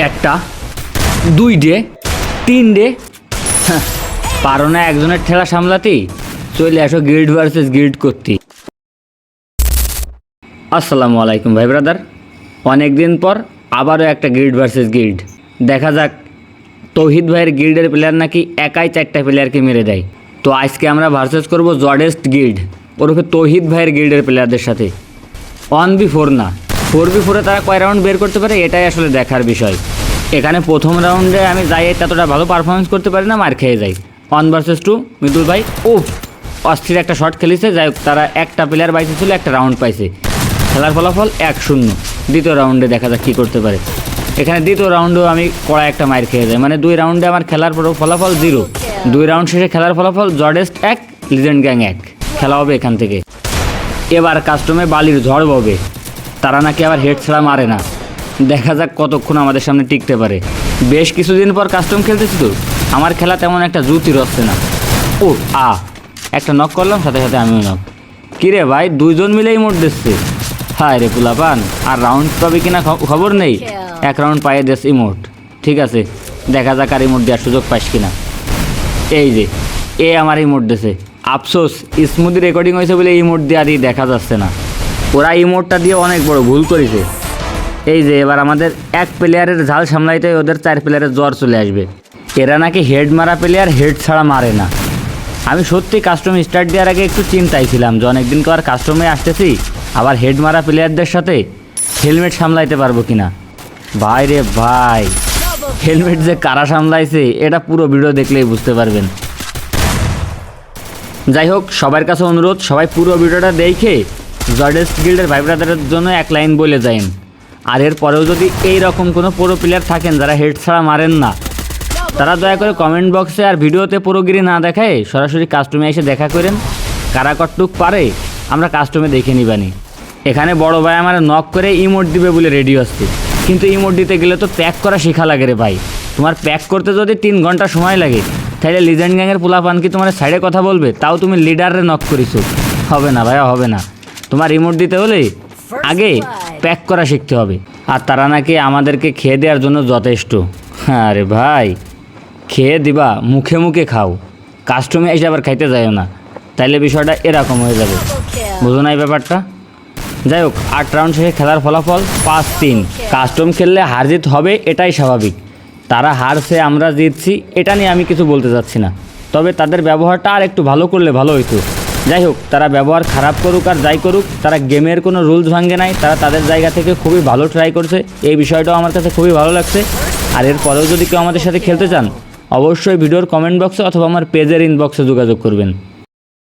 একটা, 2 day, 3 day, পারো না একজনের ঠেলা সামলাতেই? চলে আসো গিল্ড ভার্সেস গিল্ড করতে। আসসালামু আলাইকুম ভাই ব্রাদার, অনেক দিন পর আবারও একটা গিল্ড ভার্সেস গিল্ড। দেখা যাক তৌহিদ ভাইয়ের গিল্ডের প্লেয়ার নাকি একাই 4টা প্লেয়ারকে মেরে দেয়। তো আজকে আমরা ভার্সেস করব জডেস্ট গিল্ড ওরফে তৌহিদ ভাইয়ের গিল্ডের প্লেয়ারদের সাথে। 1v4 না, 4v4-এ তারা কয় রাউন্ড বের করতে পারে এটাই আসলে দেখার বিষয়। এখানে প্রথম রাউন্ডে আমি যাই ততটা ভালো পারফরমেন্স করতে পারি না, মার খেয়ে যাই। 1 vs 2 মৃদুল ভাই অস্থির একটা শট খেলেছে। যাই হোক, তারা একটা প্লেয়ার বাইসে ছিল, একটা রাউন্ড পাইছে। খেলার ফলাফল 1-0। দ্বিতীয় রাউন্ডে দেখা যাক কী করতে পারে। এখানে দ্বিতীয় রাউন্ডেও আমি কড়া একটা মার খেয়ে যাই, মানে 2 রাউন্ডে আমার খেলার ফলাফল 0। 2 রাউন্ড শেষে খেলার ফলাফল জডেস্ট 1 লিজেন্ড গ্যাং 1। খেলা হবে এখান থেকে। এবার কাস্টমে বালির ঝড় ববে, তারা নাকি আবার হেড ছাড়া মারে না। দেখা যাক কতক্ষণ আমাদের সামনে টিকতে পারে। বেশ কিছুদিন পর কাস্টম খেলতেছি তো, আমার খেলা তেমন একটা জুতির হচ্ছে না। একটা নক করলাম, সাথে সাথে আমিও নক। কিরে ভাই, 2 জন মিলেই মোট দিচ্ছে। হায় রে পুলাপান, আর রাউন্ড পাবে কিনা খবর নেই। 1 রাউন্ড পাইয়ে দিস ইমোট। ঠিক আছে, দেখা যাক আর ইমোট দেওয়ার সুযোগ পাইস কিনা। এই যে আমার ইমোট দিছে। আফসোস, স্মুদি রেকর্ডিং হয়েছে বলে ইমোট দিয়ে আর দেখা যাচ্ছে না। ওরা ইমোটটা দিয়ে অনেক বড় ভুল করেছে। এই যে এবার আমাদের 1 প্লেয়ারের ঝাল সামলাইতে ওদের 4 প্লেয়ারের জ্বর চলে আসবে। এরা নাকি হেড মারা প্লেয়ার হেড ছাড়া মারে না। আমি সত্যি কাস্টম স্টার্ট দেওয়ার আগে একটু চিন্তায় ছিলাম যে অনেকদিন তো আর কাস্টমে আসতেছি, আবার হেড মারা প্লেয়ারদের সাথে হেলমেট সামলাইতে পারবো কিনা। ভাই রে ভাই, হেলমেট যে কারা সামলাইছে এটা পুরো ভিডিও দেখলেই বুঝতে পারবেন। যাই হোক, সবার কাছে অনুরোধ, সবাই পুরো ভিডিওটা দেখে জডেস্ট গিল্ডের ভাই ব্রাদারের জন্য 1 লাইন বলে যাইন। আর এর পরেও যদি এই রকম কোনো পুরো প্লেয়ার থাকেন যারা হেড ছাড়া মারেন না, তারা দয়া করে কমেন্ট বক্সে আর ভিডিওতে পুরোগিরি না দেখায় সরাসরি কাস্টমে এসে দেখা করেন। কারা কতটুক পারে আমরা কাস্টমে দেখে নিবানি। এখানে বড় ভাই আমার নক করে ইমোট দিবে বলে রেডি আসছে, কিন্তু ইমোট দিতে গেলে তো প্যাক করা শেখা লাগে রে ভাই। তোমার প্যাক করতে যদি 3 ঘন্টা সময় লাগে, তাহলে লিজেন্ড গ্যাংয়ের পোলাপান কি তোমার সাইডে কথা বলবে? তাও তুমি লিডারে নক করিছো। হবে না ভাইয়া, হবে না। তোমার ইমোট দিতে হলে আগে প্যাক করা শিখতে হবে। আর তারা নাকি আমাদেরকে খেয়ে দেওয়ার জন্য যথেষ্ট। আরে ভাই, খেয়ে দিবা, মুখে মুখে খাও, কাস্টমে এসে আবার খাইতে যায়ও না, তাইলে বিষয়টা এরকম হয়ে যাবে। বুঝো না এই ব্যাপারটা? যাই হোক, 8 রাউন্ড শেষে খেলার ফলাফল 5-3। কাস্টম খেললে হার জিত হবে, এটাই স্বাভাবিক। তারা হারছে, আমরা জিতছি, এটা নিয়ে আমি কিছু বলতে চাচ্ছি না। তবে তাদের ব্যবহারটা আর একটু ভালো করলে ভালো হইতো। যাই হোক, তারা ব্যবহার খারাপ করুক আর যাই করুক, তারা গেমের কোনো রুলস ভাঙে নাই। তারা তাদের জায়গা থেকে খুবই ভালো ট্রাই করছে, এই বিষয়টাও আমার কাছে খুবই ভালো লাগছে। আর এর পরেও যদি কেউ আমাদের সাথে খেলতে চান, অবশ্যই ভিডিওর কমেন্ট বক্সে অথবা আমার পেজের ইনবক্সে যোগাযোগ করবেন।